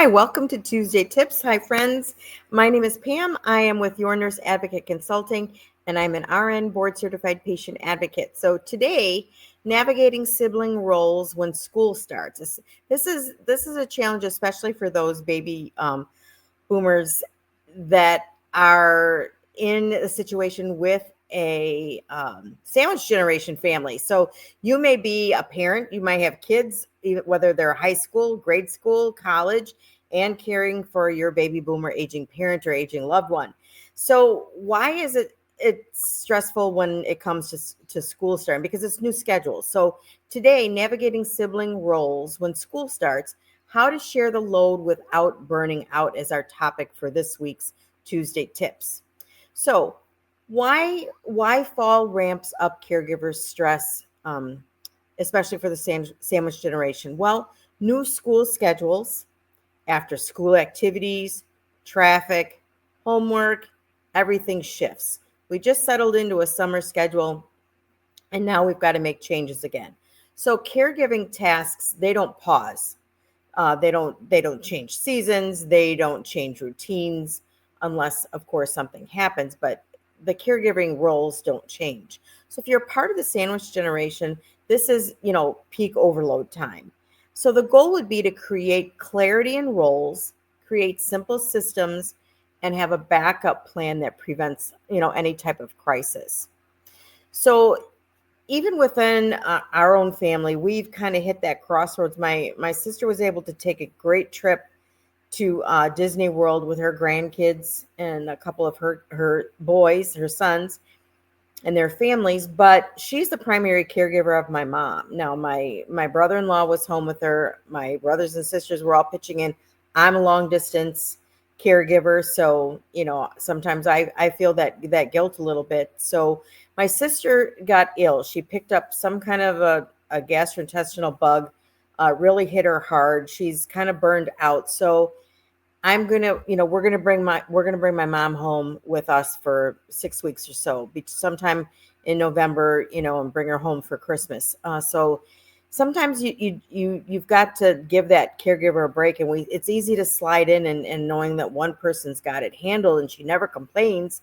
Hi, welcome to Tuesday Tips. Hi, friends. My name is Pam. I am with Your Nurse Advocate Consulting, and I'm an RN board certified patient advocate. So today, navigating sibling roles when school starts. This is a challenge, especially for those baby boomers that are in a situation with a sandwich generation family. So you may be a parent, you might have kids, whether they're high school, grade school, college, and caring for your baby boomer aging parent or aging loved one. So why is it's stressful when it comes to school starting? Because it's new schedules. So today, navigating sibling roles when school starts, how to share the load without burning out is our topic for this week's Tuesday Tips. So, why fall ramps up caregivers' stress, especially for the sandwich generation? Well, new school schedules, after school activities, traffic, homework, everything shifts. We just settled into a summer schedule, and now we've got to make changes again. So, caregiving tasks, they don't pause. They don't change seasons. They don't change routines unless, of course, something happens. But the caregiving roles don't change. So if you're part of the sandwich generation, this is peak overload time. So the goal would be to create clarity in roles, create simple systems, and have a backup plan that prevents any type of crisis. So even within our own family, we've kind of hit that crossroads. My sister was able to take a great trip to Disney World with her grandkids and a couple of her boys, her sons, and their families. But she's the primary caregiver of my mom. Now, my brother-in-law was home with her. My brothers and sisters were all pitching in. I'm a long distance caregiver, so sometimes I feel that guilt a little bit. So my sister got ill. She picked up some kind of a gastrointestinal bug, really hit her hard. She's kind of burned out. So we're gonna bring my mom home with us for 6 weeks or so, sometime in November, and bring her home for Christmas. So sometimes you've got to give that caregiver a break, and it's easy to slide in and knowing that one person's got it handled, and she never complains,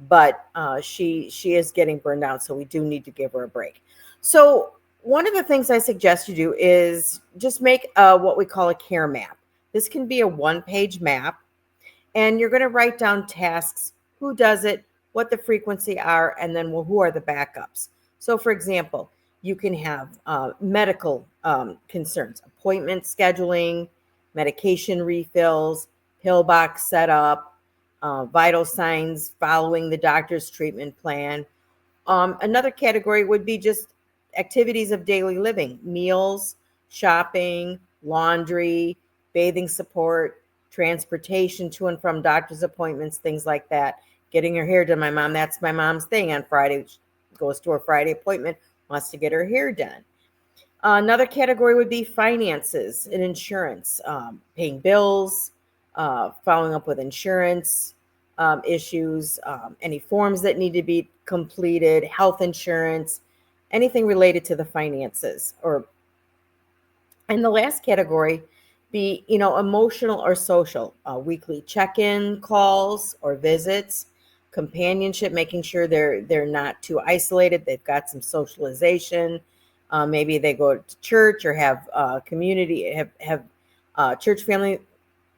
but she is getting burned out, so we do need to give her a break. So one of the things I suggest you do is just make what we call a care map. This can be a one-page map, and you're going to write down tasks, who does it, what the frequency are, and then who are the backups. So for example, you can have medical concerns, appointment scheduling, medication refills, pill box setup, vital signs following the doctor's treatment plan. Another category would be just activities of daily living, meals, shopping, laundry, bathing support, transportation to and from doctor's appointments, things like that. Getting her hair done. That's my mom's thing on Friday. She goes to her Friday appointment, wants to get her hair done. Another category would be finances and insurance, paying bills, following up with insurance issues, any forms that need to be completed, health insurance, anything related to the finances. And the last category be, emotional or social, weekly check-in calls or visits, companionship, making sure they're not too isolated. They've got some socialization. Maybe they go to church or have community, have church family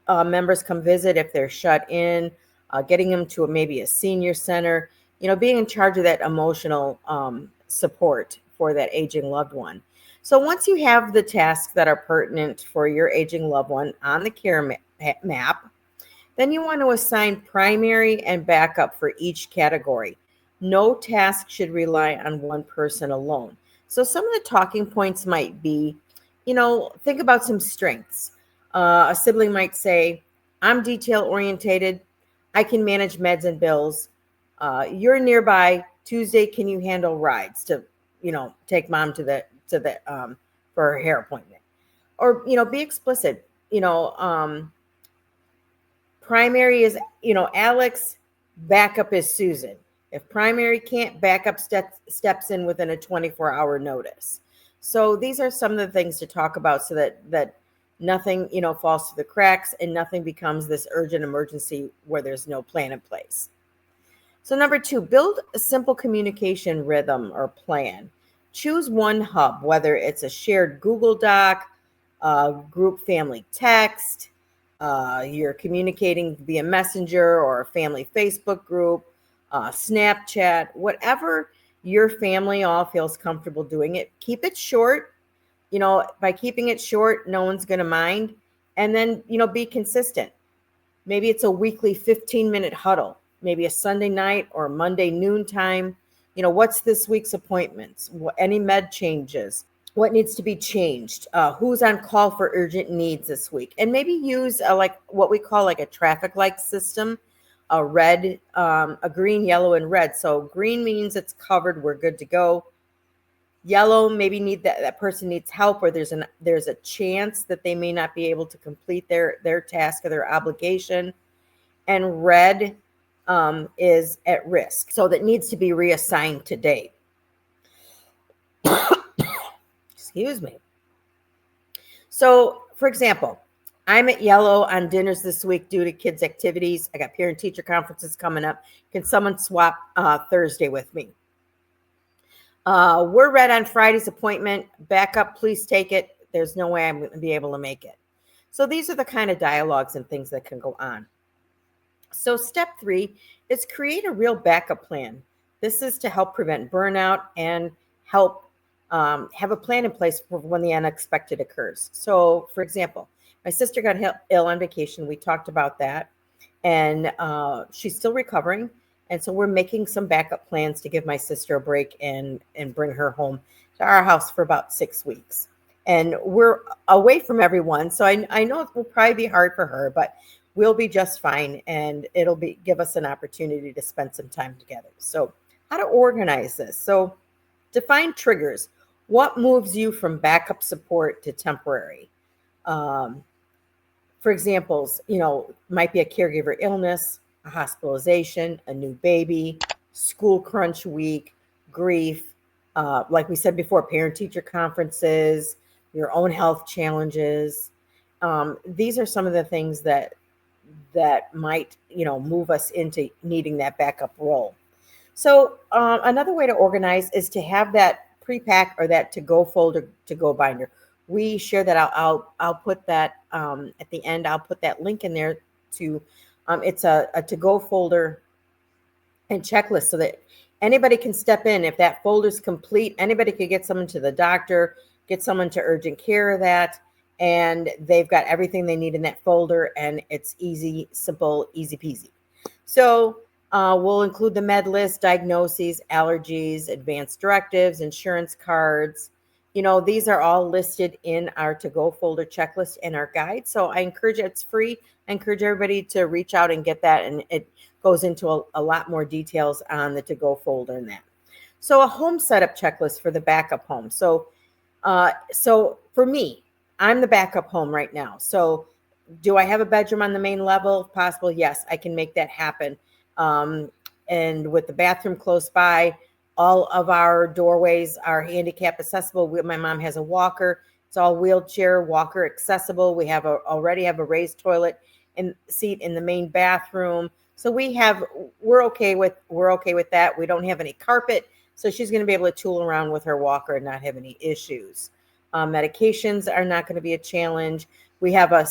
members come visit if they're shut in, getting them to maybe a senior center, being in charge of that emotional support for that aging loved one. So once you have the tasks that are pertinent for your aging loved one on the care map, then you want to assign primary and backup for each category. No task should rely on one person alone. So some of the talking points might be, think about some strengths. A sibling might say, I'm detail orientated. I can manage meds and bills. You're nearby. Tuesday, can you handle rides to, take mom to the for her hair appointment? Or, be explicit. Primary is, Alex, backup is Susan. If primary can't, backup steps in within a 24-hour notice. So these are some of the things to talk about so that nothing, falls through the cracks, and nothing becomes this urgent emergency where there's no plan in place. So number 2, build a simple communication rhythm or plan. Choose one hub, whether it's a shared Google Doc, group family text, you're communicating via Messenger or a family Facebook group, Snapchat, whatever your family all feels comfortable doing it. Keep it short. By keeping it short, no one's going to mind. And then, be consistent. Maybe it's a weekly 15-minute huddle, maybe a Sunday night or Monday noontime. What's this week's appointments? Any med changes? What needs to be changed? Who's on call for urgent needs this week? And maybe use like what we call like a traffic light system, a red, a green, yellow, and red. So green means it's covered, we're good to go. Yellow, maybe that person needs help, or there's a chance that they may not be able to complete their task or their obligation. And red is at risk, so that needs to be reassigned today. Excuse me. So, for example, I'm at yellow on dinners this week due to kids' activities. I got parent-teacher conferences coming up. Can someone swap Thursday with me? We're red on Friday's appointment. Backup, please take it. There's no way I'm going to be able to make it. So these are the kind of dialogues and things that can go on. So step 3 is create a real backup plan. This is to help prevent burnout and help have a plan in place for when the unexpected occurs. So, for example, my sister got ill on vacation. We talked about that, and she's still recovering. And so we're making some backup plans to give my sister a break and bring her home to our house for about 6 weeks. And we're away from everyone. So I know it will probably be hard for her, but we'll be just fine. And it'll give us an opportunity to spend some time together. So how to organize this? So define triggers. What moves you from backup support to temporary? For examples, might be a caregiver illness, a hospitalization, a new baby, school crunch week, grief, like we said before, parent-teacher conferences, your own health challenges. These are some of the things that might, move us into needing that backup role. So another way to organize is to have that pre-pack or that to-go folder, to-go binder. We share that. I'll put that at the end. I'll put that link in there to. It's a to-go folder and checklist so that anybody can step in. If that folder's complete, anybody could get someone to the doctor, get someone to urgent care of that, and they've got everything they need in that folder, and it's easy, simple, easy peasy. So we'll include the med list, diagnoses, allergies, advanced directives, insurance cards. These are all listed in our to-go folder checklist and our guide. So I encourage you, it's free. I encourage everybody to reach out and get that. And it goes into a lot more details on the to-go folder and that. So a home setup checklist for the backup home. So for me, I'm the backup home right now. So do I have a bedroom on the main level? If possible, yes, I can make that happen. And with the bathroom close by, all of our doorways are handicap accessible. My mom has a walker. It's all wheelchair, walker accessible. We already have a raised toilet and seat in the main bathroom. So we're okay with that. We don't have any carpet, so she's going to be able to tool around with her walker and not have any issues. Medications are not going to be a challenge. We have a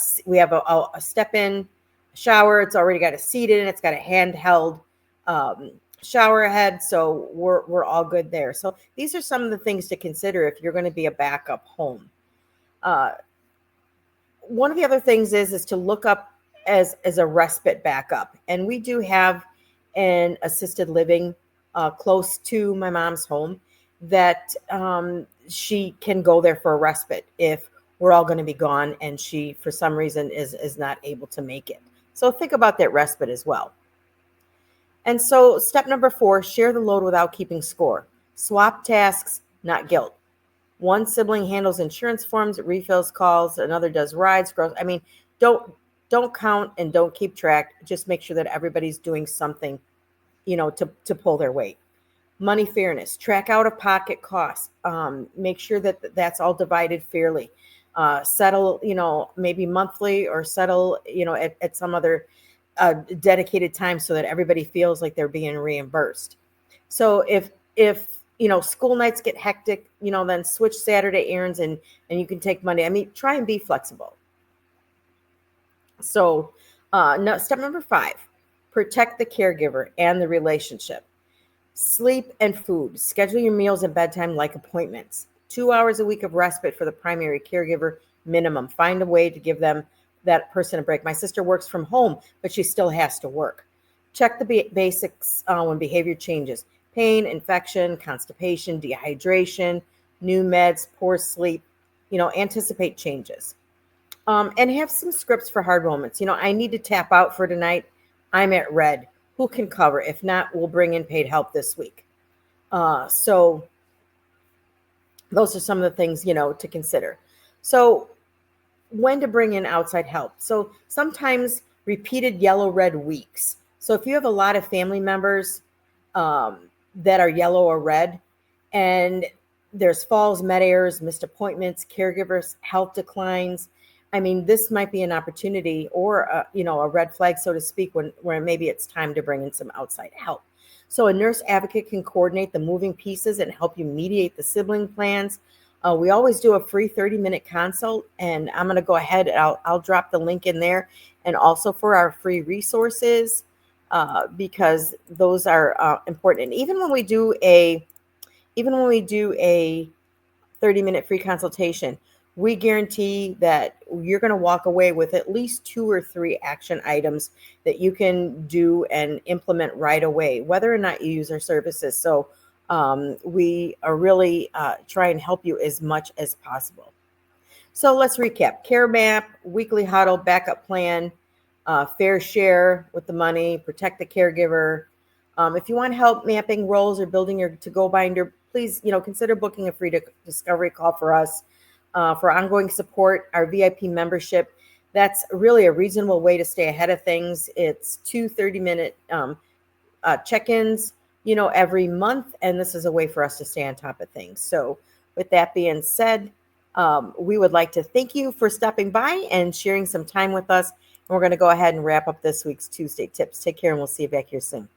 step-in shower. It's already got a seat in it. It's got a handheld shower head, so we're all good there. So these are some of the things to consider if you're going to be a backup home. One of the other things is to look up as a respite backup, and we do have an assisted living close to my mom's home that she can go there for a respite if we're all going to be gone and she for some reason is not able to make it. So think about that respite as well. And so step number 4, share the load without keeping score. Swap tasks, not guilt. One sibling handles insurance forms, refills calls, another does rides, grows. I mean, don't count and don't keep track. Just make sure that everybody's doing something, to pull their weight. Money fairness, track out of pocket costs. Make sure that that's all divided fairly. settle, maybe monthly, or settle, at some other dedicated time so that everybody feels like they're being reimbursed. So if school nights get hectic, then switch Saturday errands, and you can take Monday. I mean, try and be flexible. So, no, step number 5, protect the caregiver and the relationship. Sleep and food. Schedule your meals and bedtime like appointments. 2 hours a week of respite for the primary caregiver minimum. Find a way to give that person a break. My sister works from home, but she still has to work. Check the basics when behavior changes: pain, infection, constipation, dehydration, new meds, poor sleep. Anticipate changes. And have some scripts for hard moments. I need to tap out for tonight. I'm at red. Who can cover? If not, we'll bring in paid help this week. So those are some of the things, to consider. So when to bring in outside help. So sometimes repeated yellow-red weeks. So if you have a lot of family members that are yellow or red, and there's falls, med errors, missed appointments, caregivers, health declines, I mean, this might be an opportunity, or a red flag, so to speak, where maybe it's time to bring in some outside help. So a nurse advocate can coordinate the moving pieces and help you mediate the sibling plans. We always do a free 30-minute consult, and I'm going to go ahead and I'll drop the link in there, and also for our free resources, because those are important. And even when we do a 30-minute free consultation, we guarantee that you're going to walk away with at least 2 or 3 action items that you can do and implement right away, whether or not you use our services. So we are really try and help you as much as possible. So let's recap: care map, weekly huddle, backup plan, fair share with the money, protect the caregiver. If you want help mapping roles or building your to-go binder, please, consider booking a free discovery call for us. For ongoing support, our VIP membership, that's really a reasonable way to stay ahead of things. It's 2 30-minute check-ins, every month, and this is a way for us to stay on top of things. So with that being said, we would like to thank you for stopping by and sharing some time with us. And we're going to go ahead and wrap up this week's Tuesday Tips. Take care, and we'll see you back here soon.